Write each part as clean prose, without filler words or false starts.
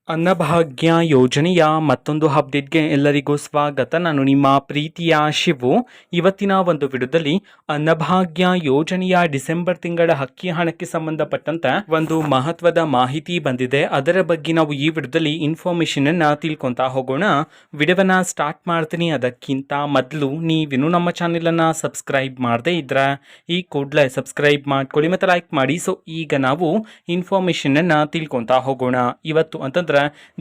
ಅನ್ನಭಾಗ್ಯ ಯೋಜನೆಯ ಮತ್ತೊಂದು ಅಪ್ಡೇಟ್ಗೆ ಎಲ್ಲರಿಗೂ ಸ್ವಾಗತ. ನಾನು ನಿಮ್ಮ ಪ್ರೀತಿಯ ಶಿವು. ಇವತ್ತಿನ ಒಂದು ವಿಡಿಯೋದಲ್ಲಿ ಅನ್ನಭಾಗ್ಯ ಯೋಜನೆಯ ಡಿಸೆಂಬರ್ ತಿಂಗಳ ಅಕ್ಕಿ ಹಣಕ್ಕೆ ಸಂಬಂಧಪಟ್ಟಂತೆ ಒಂದು ಮಹತ್ವದ ಮಾಹಿತಿ ಬಂದಿದೆ. ಅದರ ಬಗ್ಗೆ ನಾವು ಈ ವಿಡಿಯೋದಲ್ಲಿ ಇನ್ಫಾರ್ಮೇಶನ್ ಅನ್ನ ತಿಳ್ಕೊಂತಾ ಹೋಗೋಣ. ವಿಡಿಯೋವನ್ನ ಸ್ಟಾರ್ಟ್ ಮಾಡ್ತೀನಿ. ಅದಕ್ಕಿಂತ ಮೊದಲು ನೀವಿನ್ನು ನಮ್ಮ ಚಾನೆಲ್ ಅನ್ನ ಸಬ್ಸ್ಕ್ರೈಬ್ ಮಾಡದೇ ಇದ್ರೆ ಈ ಕೂಡಲೇ ಸಬ್ಸ್ಕ್ರೈಬ್ ಮಾಡ್ಕೊಳ್ಳಿ ಮತ್ತೆ ಲೈಕ್ ಮಾಡಿ. ಸೊ ಈಗ ನಾವು ಇನ್ಫಾರ್ಮೇಶನ್ ಅನ್ನ ತಿಳ್ಕೊಂತಾ ಹೋಗೋಣ. ಇವತ್ತು ಅಂತಂದ್ರೆ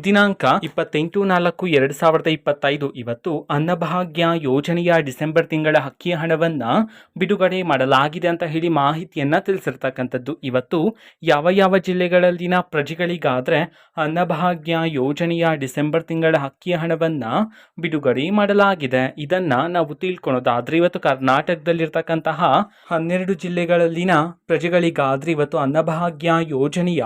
ದಿನಾಂಕ 28/4/2025 ಇವತ್ತು ಅನ್ನಭಾಗ್ಯ ಯೋಜನೆಯ ಡಿಸೆಂಬರ್ ತಿಂಗಳ ಅಕ್ಕಿ ಹಣವನ್ನ ಬಿಡುಗಡೆ ಮಾಡಲಾಗಿದೆ ಅಂತ ಹೇಳಿ ಮಾಹಿತಿಯನ್ನ ತಿಳಿಸಿರ್ತಕ್ಕಂಥದ್ದು. ಇವತ್ತು ಯಾವ ಜಿಲ್ಲೆಗಳಲ್ಲಿನ ಪ್ರಜೆಗಳಿಗಾದ್ರೆ ಅನ್ನಭಾಗ್ಯ ಯೋಜನೆಯ ಡಿಸೆಂಬರ್ ತಿಂಗಳ ಅಕ್ಕಿ ಹಣವನ್ನ ಬಿಡುಗಡೆ ಮಾಡಲಾಗಿದೆ ಇದನ್ನ ನಾವು ತಿಳ್ಕೊಳೋದಾದ್ರೆ ಇವತ್ತು ಕರ್ನಾಟಕದಲ್ಲಿರ್ತಕ್ಕಂತಹ 12 ಜಿಲ್ಲೆಗಳಲ್ಲಿನ ಪ್ರಜೆಗಳಿಗಾದ್ರೆ ಇವತ್ತು ಅನ್ನಭಾಗ್ಯ ಯೋಜನೆಯ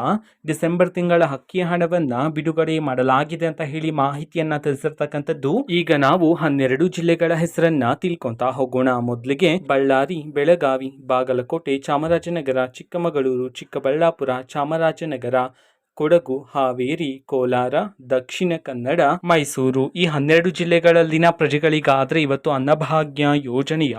ಡಿಸೆಂಬರ್ ತಿಂಗಳ ಅಕ್ಕಿ ಹಣವನ್ನ ಬಿಡುಗಡೆ ಮಾಡಲಾಗಿದೆ ಅಂತ ಹೇಳಿ ಮಾಹಿತಿಯನ್ನ ತಿಳಿಸಿರ್ತಕ್ಕಂಥದ್ದು. ಈಗ ನಾವು 12 ಜಿಲ್ಲೆಗಳ ಹೆಸರನ್ನ ತಿಳ್ಕೊಂತಾ ಹೋಗೋಣ. ಮೊದಲಿಗೆ ಬಳ್ಳಾರಿ, ಬೆಳಗಾವಿ, ಬಾಗಲಕೋಟೆ, ಚಾಮರಾಜನಗರ, ಚಿಕ್ಕಮಗಳೂರು, ಚಿಕ್ಕಬಳ್ಳಾಪುರ, ಚಾಮರಾಜನಗರ, ಕೊಡಗು, ಹಾವೇರಿ, ಕೋಲಾರ, ದಕ್ಷಿಣ ಕನ್ನಡ, ಮೈಸೂರು. ಈ 12 ಜಿಲ್ಲೆಗಳಲ್ಲಿನ ಪ್ರಜೆಗಳಿಗಾದ್ರೆ ಇವತ್ತು ಅನ್ನಭಾಗ್ಯ ಯೋಜನೆಯ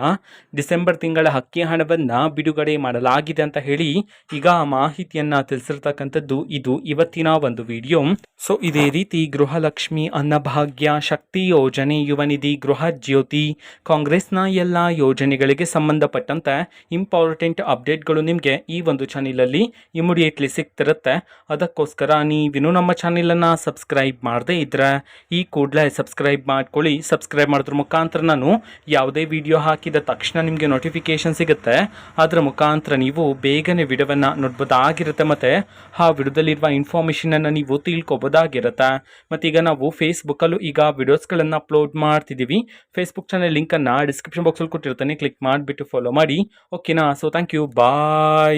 ಡಿಸೆಂಬರ್ ತಿಂಗಳ ಅಕ್ಕಿ ಹಣವನ್ನ ಬಿಡುಗಡೆ ಮಾಡಲಾಗಿದೆ ಅಂತ ಹೇಳಿ ಈಗ ಮಾಹಿತಿಯನ್ನ ತಿಳಿಸಿರ್ತಕ್ಕಂಥದ್ದು. ಇದು ಇವತ್ತಿನ ಒಂದು ವಿಡಿಯೋ. ಸೊ ಇದೇ ರೀತಿ ಗೃಹಲಕ್ಷ್ಮಿ, ಅನ್ನಭಾಗ್ಯ, ಶಕ್ತಿ ಯೋಜನೆ, ಯುವ ನಿಧಿ, ಗೃಹ ಜ್ಯೋತಿ, ಕಾಂಗ್ರೆಸ್ನ ಎಲ್ಲ ಯೋಜನೆಗಳಿಗೆ ಸಂಬಂಧಪಟ್ಟಂತೆ ಇಂಪಾರ್ಟೆಂಟ್ ಅಪ್ಡೇಟ್ಗಳು ನಿಮಗೆ ಈ ಒಂದು ಚಾನೆಲ್ ಅಲ್ಲಿ ಇಮಿಡಿಯೇಟ್ಲಿ ಸಿಗ್ತಿರುತ್ತೆ. ಅದಕ್ಕೋಸ್ಕರ ನೀವಿನ್ನು ನಮ್ಮ ಚಾನೆಲ್ ಅನ್ನ ಸಬ್ಸ್ಕ್ರೈಬ್ ಮಾಡದೇ ಇದ್ರೆ ಈ ಕೂಡಲೇ ಸಬ್ಸ್ಕ್ರೈಬ್ ಮಾಡ್ಕೊಳ್ಳಿ. ಸಬ್ಸ್ಕ್ರೈಬ್ ಮಾಡೋದ್ರ ಮುಖಾಂತರ ನಾನು ಯಾವುದೇ ವಿಡಿಯೋ ಹಾಕಿದ ತಕ್ಷಣ ನಿಮಗೆ ನೋಟಿಫಿಕೇಶನ್ ಸಿಗುತ್ತೆ. ಅದರ ಮುಖಾಂತರ ನೀವು ಬೇಗನೆ ವಿಡಿಯೋವನ್ನ ನೋಡ್ಬೋದಾಗಿರುತ್ತೆ ಮತ್ತೆ ಆ ವಿಡಿಯೋದಲ್ಲಿರುವ ಇನ್ಫಾರ್ಮೇಶನ್ ಅನ್ನ ನೀವು ತಿಳ್ಕೊಬೋದಾಗಿರುತ್ತೆ. ಮತ್ತೀಗ ನಾವು ಫೇಸ್ಬುಕ್ ಅಲ್ಲೂ ಈಗ ವಿಡಿಯೋಸ್ಗಳನ್ನು ಅಪ್ಲೋಡ್ ಮಾಡ್ತಿದ್ದೀವಿ. ಫೇಸ್ಬುಕ್ ಚಾನೆಲ್ ಲಿಂಕ್ ಅನ್ನ ಡಿಸ್ಕ್ರಿಪ್ಷನ್ ಬಾಕ್ಸ್ ಅಲ್ಲಿ ಕೊಟ್ಟಿರ್ತಾನೆ, ಕ್ಲಿಕ್ ಮಾಡಿಬಿಟ್ಟು ಫಾಲೋ ಮಾಡಿ. ಓಕೆನಾ? So thank you, bye.